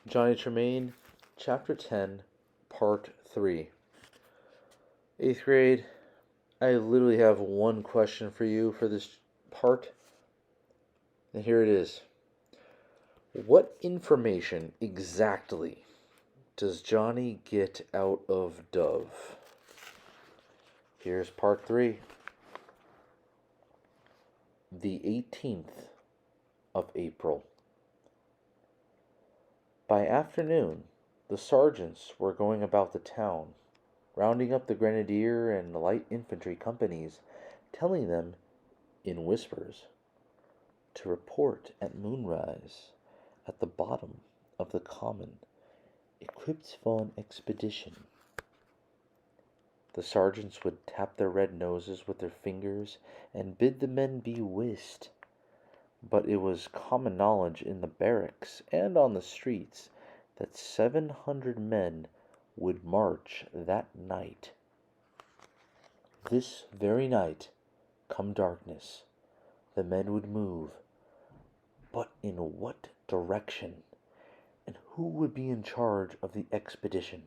Johnny Tremain, Chapter 10, Part 3. 8th grade, I literally have one question for you for this part, and here it is. What information exactly does Johnny get out of Dove? Here's Part 3. The 18th of April. By afternoon, the sergeants were going about the town, rounding up the grenadier and light infantry companies, telling them, in whispers, to report at moonrise at the bottom of the common, equipped for an expedition. The sergeants would tap their red noses with their fingers and bid the men be whist. But it was common knowledge in the barracks and on the streets that 700 men would march that night. This very night, come darkness, the men would move. But in what direction? And who would be in charge of the expedition?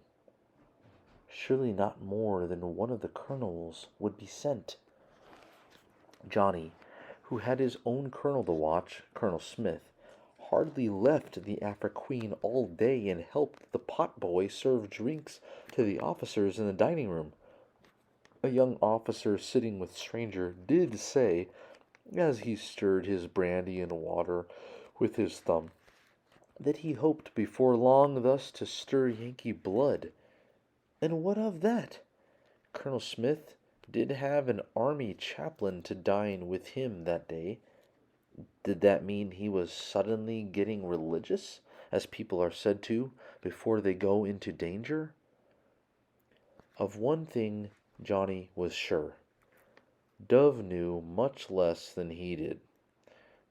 Surely not more than one of the colonels would be sent. Johnny, who had his own colonel to watch, Colonel Smith, hardly left the Afriqueen all day and helped the potboy serve drinks to the officers in the dining room. A young officer sitting with stranger did say, as he stirred his brandy and water with his thumb, that he hoped before long thus to stir Yankee blood. And what of that? Colonel Smith did have an army chaplain to dine with him that day. Did that mean he was suddenly getting religious, as people are said to, before they go into danger? Of one thing Johnny was sure. Dove knew much less than he did.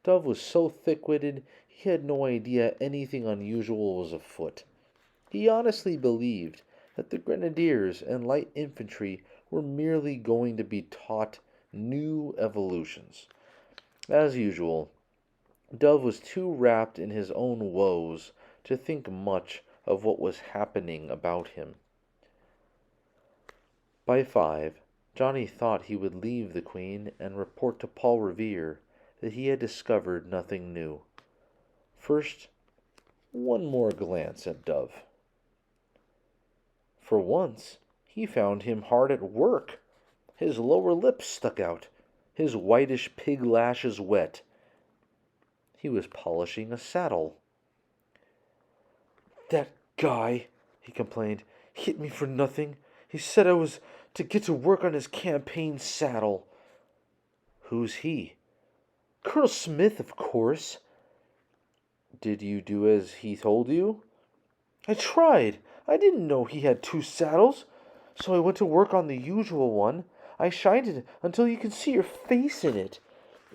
Dove was so thick-witted he had no idea anything unusual was afoot. He honestly believed that the grenadiers and light infantry were merely going to be taught new evolutions. As usual, Dove was too wrapped in his own woes to think much of what was happening about him. By 5, Johnny thought he would leave the Queen and report to Paul Revere that he had discovered nothing new. First, one more glance at Dove. For once, he found him hard at work. His lower lip stuck out, his whitish pig lashes wet. He was polishing a saddle. "That guy," he complained, "hit me for nothing. He said I was to get to work on his campaign saddle." "Who's he?" "Colonel Smith, of course." "Did you do as he told you?" "I tried. I didn't know he had 2 saddles. So I went to work on the usual one. I shined it until you can see your face in it.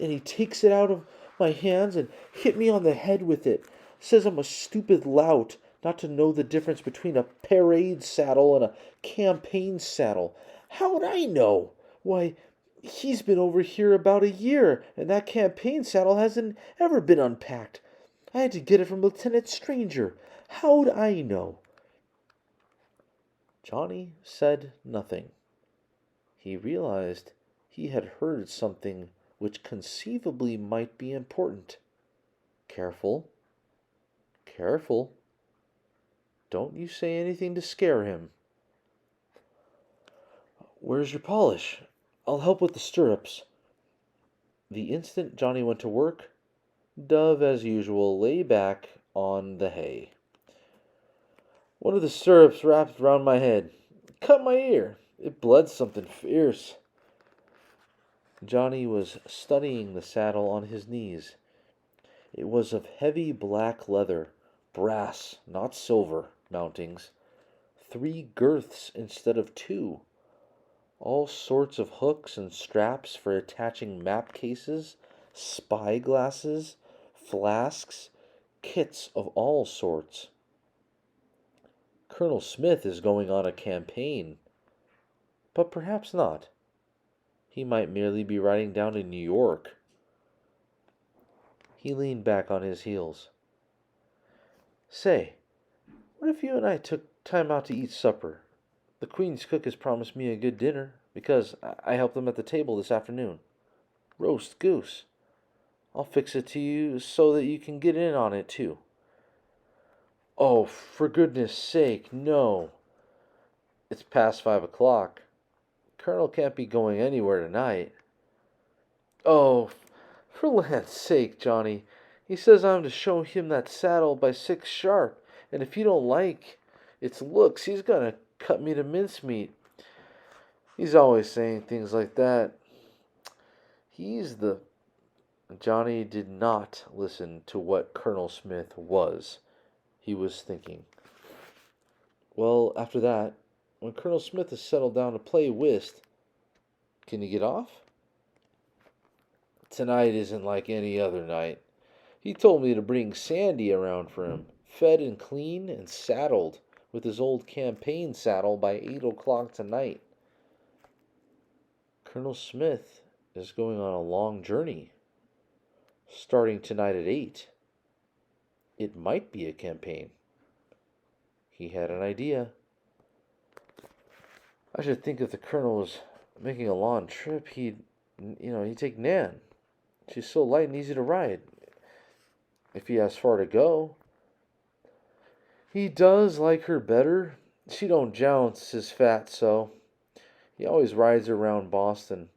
And he takes it out of my hands and hit me on the head with it. Says I'm a stupid lout not to know the difference between a parade saddle and a campaign saddle. How'd I know? Why, he's been over here about a year, and that campaign saddle hasn't ever been unpacked. I had to get it from Lieutenant Stranger. How'd I know?" Johnny said nothing. He realized he had heard something which conceivably might be important. Careful, careful. Don't you say anything to scare him. "Where's your polish? I'll help with the stirrups." The instant Johnny went to work, Dove, as usual, lay back on the hay. "One of the stirrups wrapped round my head. Cut my ear. It bled something fierce." Johnny was studying the saddle on his knees. It was of heavy black leather, brass, not silver, mountings, 3 girths instead of 2, all sorts of hooks and straps for attaching map cases, spy glasses, flasks, kits of all sorts. Colonel Smith is going on a campaign, but perhaps not. He might merely be riding down to New York. He leaned back on his heels. "Say, What if you and I took time out to eat supper? The Queen's cook has promised me a good dinner because I helped them at the table this afternoon. Roast goose. I'll fix it to you so that you can get in on it too. Oh, for goodness sake, no. It's past 5 o'clock. Colonel can't be going anywhere tonight. Oh, for land's sake, Johnny. He says I'm to show him that saddle by 6 sharp, and if you don't like its looks, he's gonna cut me to mincemeat. He's always saying things like that. He's the... Johnny did not listen to what Colonel Smith was. He was thinking. Well, after that, when Colonel Smith has settled down to play whist, can you get off? Tonight isn't like any other night. He told me to bring Sandy around for him, fed and clean and saddled with his old campaign saddle by 8 o'clock tonight. Colonel Smith is going on a long journey, starting tonight at 8. It might be a campaign. He had an idea. I should think if the Colonel was making a long trip, he'd take Nan. She's so light and easy to ride. If he has far to go. He does like her better. She don't jounce his fat so. He always rides her around Boston.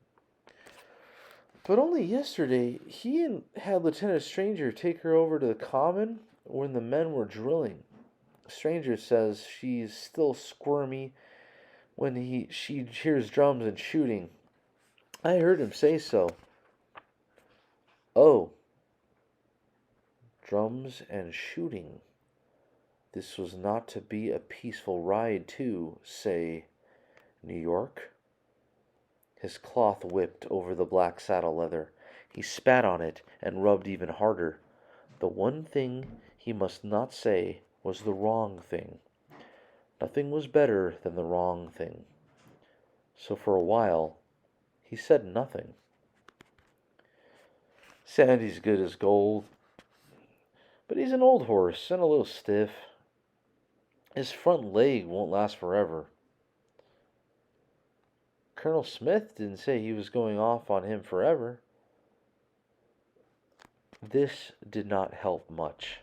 But only yesterday, he had Lieutenant Stranger take her over to the common when the men were drilling. Stranger says she's still squirmy when she hears drums and shooting. I heard him say so. Oh, drums and shooting. This was not to be a peaceful ride to, say, New York. His cloth whipped over the black saddle leather. He spat on it and rubbed even harder. The one thing he must not say was the wrong thing. Nothing was better than the wrong thing. So for a while, he said nothing. Sandy's good as gold, but he's an old horse and a little stiff. His front leg won't last forever. Colonel Smith didn't say he was going off on him forever. This did not help much.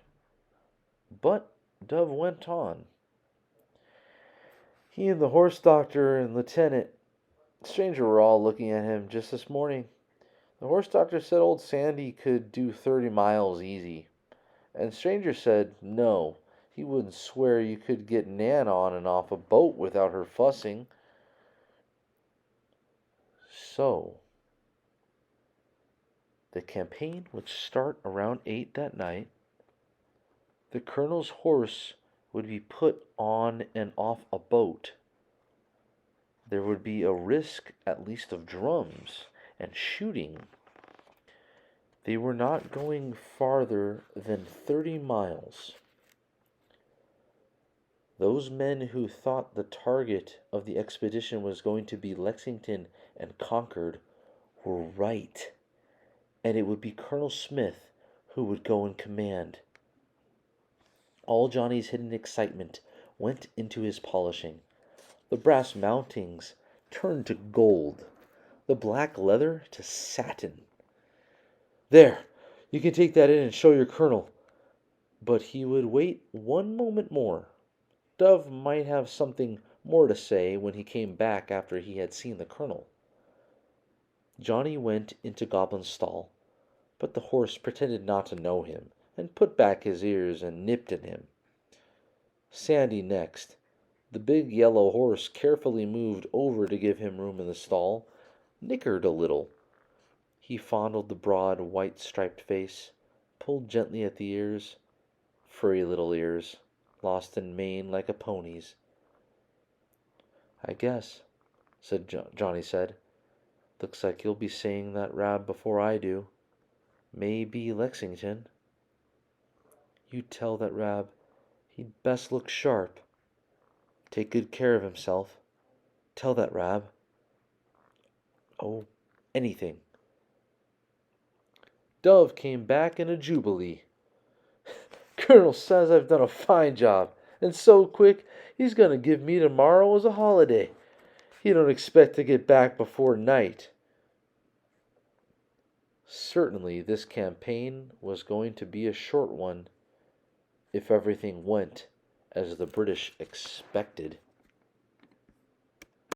But Dove went on. He and the horse doctor and Lieutenant Stranger were all looking at him just this morning. The horse doctor said old Sandy could do 30 miles easy. And Stranger said no, he wouldn't swear you could get Nan on and off a boat without her fussing. So, the campaign would start around 8 that night. The colonel's horse would be put on and off a boat. There would be a risk at least of drums and shooting. They were not going farther than 30 miles. Those men who thought the target of the expedition was going to be Lexington and Concord were right, and it would be Colonel Smith who would go in command. All Johnny's hidden excitement went into his polishing. The brass mountings turned to gold, the black leather to satin. There, you can take that in and show your colonel. But he would wait one moment more. Dove might have something more to say when he came back after he had seen the colonel. Johnny went into Goblin's stall, but the horse pretended not to know him, and put back his ears and nipped at him. Sandy next. The big yellow horse carefully moved over to give him room in the stall, nickered a little. He fondled the broad, white-striped face, pulled gently at the ears, furry little ears, lost in mane like a pony's. I guess, Johnny said. Looks like you'll be saying that rab before I do. Maybe Lexington. You tell that rab he'd best look sharp. Take good care of himself. Tell that rab. Oh, anything. Dove came back in a jubilee. Colonel says I've done a fine job. And so quick, he's going to give me tomorrow as a holiday. He don't expect to get back before night. Certainly, this campaign was going to be a short one if everything went as the British expected.